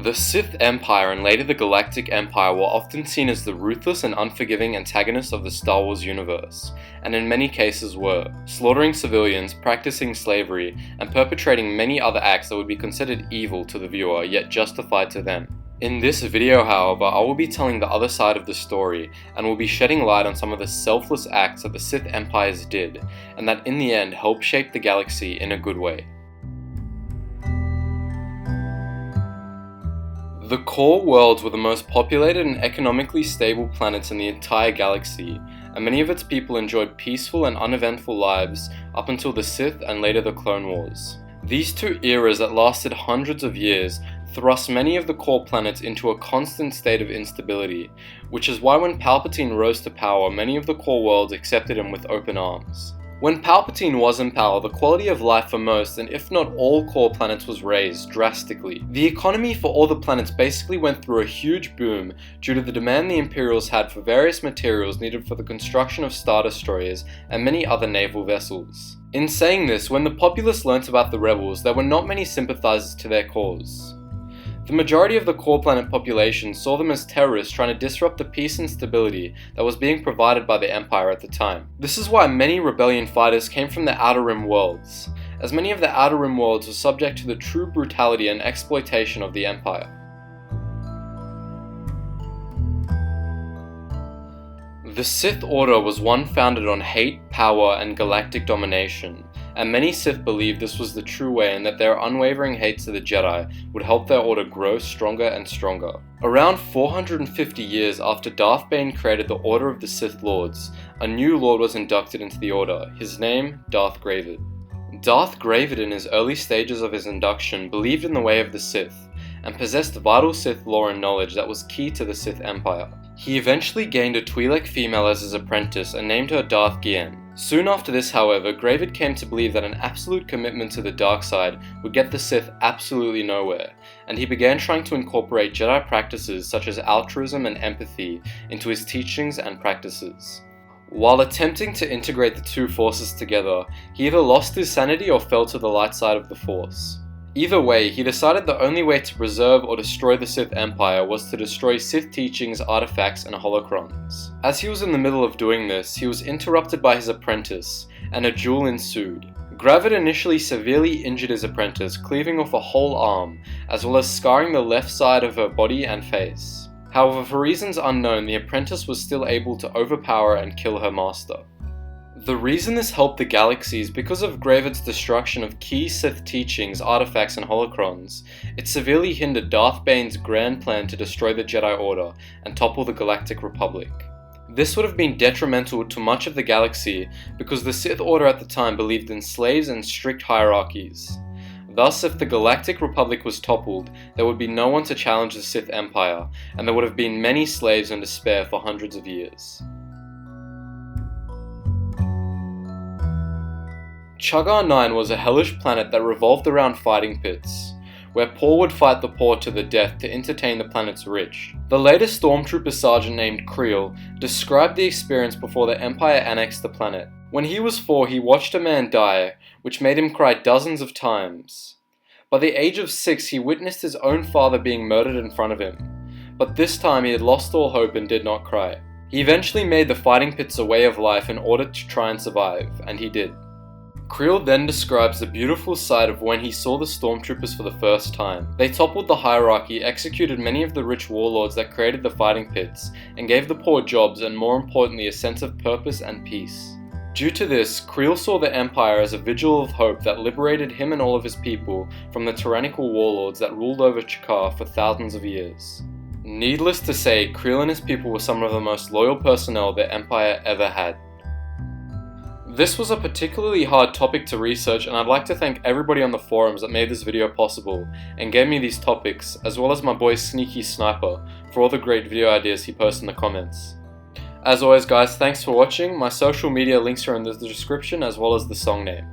The Sith Empire and later the Galactic Empire were often seen as the ruthless and unforgiving antagonists of the Star Wars universe, and in many cases were, slaughtering civilians, practicing slavery, and perpetrating many other acts that would be considered evil to the viewer, yet justified to them. In this video, however, I will be telling the other side of the story, and will be shedding light on some of the selfless acts that the Sith Empires did, and that in the end helped shape the galaxy in a good way. The core worlds were the most populated and economically stable planets in the entire galaxy, and many of its people enjoyed peaceful and uneventful lives up until the Sith and later the Clone Wars. These two eras that lasted hundreds of years thrust many of the core planets into a constant state of instability, which is why when Palpatine rose to power, many of the core worlds accepted him with open arms. When Palpatine was in power, the quality of life for most, and if not all core planets, was raised drastically. The economy for all the planets basically went through a huge boom due to the demand the Imperials had for various materials needed for the construction of Star Destroyers and many other naval vessels. In saying this, when the populace learnt about the rebels, there were not many sympathizers to their cause. The majority of the core planet population saw them as terrorists trying to disrupt the peace and stability that was being provided by the Empire at the time. This is why many rebellion fighters came from the Outer Rim worlds, as many of the Outer Rim worlds were subject to the true brutality and exploitation of the Empire. The Sith Order was one founded on hate, power, and galactic domination, and many Sith believed this was the true way and that their unwavering hate to the Jedi would help their order grow stronger and stronger. Around 450 years after Darth Bane created the Order of the Sith Lords, a new Lord was inducted into the Order, his name Darth Gravid. Darth Gravid in his early stages of his induction believed in the way of the Sith, and possessed vital Sith lore and knowledge that was key to the Sith Empire. He eventually gained a Twi'lek female as his apprentice and named her Darth Gien. Soon after this, however, Gravid came to believe that an absolute commitment to the dark side would get the Sith absolutely nowhere, and he began trying to incorporate Jedi practices such as altruism and empathy into his teachings and practices. While attempting to integrate the two forces together, he either lost his sanity or fell to the light side of the Force. Either way, he decided the only way to preserve or destroy the Sith Empire was to destroy Sith teachings, artifacts, and holocrons. As he was in the middle of doing this, he was interrupted by his apprentice, and a duel ensued. Gravid initially severely injured his apprentice, cleaving off a whole arm, as well as scarring the left side of her body and face. However, for reasons unknown, the apprentice was still able to overpower and kill her master. The reason this helped the galaxy is because of Gravid's destruction of key Sith teachings, artifacts, and holocrons. It severely hindered Darth Bane's grand plan to destroy the Jedi Order and topple the Galactic Republic. This would have been detrimental to much of the galaxy because the Sith Order at the time believed in slaves and strict hierarchies. Thus, if the Galactic Republic was toppled, there would be no one to challenge the Sith Empire, and there would have been many slaves in despair for hundreds of years. Chagar IX was a hellish planet that revolved around fighting pits, where poor would fight the poor to the death to entertain the planet's rich. The latest stormtrooper sergeant named Creel described the experience before the Empire annexed the planet. When he was 4, he watched a man die, which made him cry dozens of times. By the age of 6, he witnessed his own father being murdered in front of him, but this time he had lost all hope and did not cry. He eventually made the fighting pits a way of life in order to try and survive, and he did. Creel then describes the beautiful sight of when he saw the stormtroopers for the first time. They toppled the hierarchy, executed many of the rich warlords that created the fighting pits, and gave the poor jobs and, more importantly, a sense of purpose and peace. Due to this, Creel saw the Empire as a vigil of hope that liberated him and all of his people from the tyrannical warlords that ruled over Chagar for thousands of years. Needless to say, Creel and his people were some of the most loyal personnel the Empire ever had. This was a particularly hard topic to research, and I'd like to thank everybody on the forums that made this video possible and gave me these topics, as well as my boy Sneaky Sniper for all the great video ideas he posts in the comments. As always guys, thanks for watching. My social media links are in the description as well as the song name.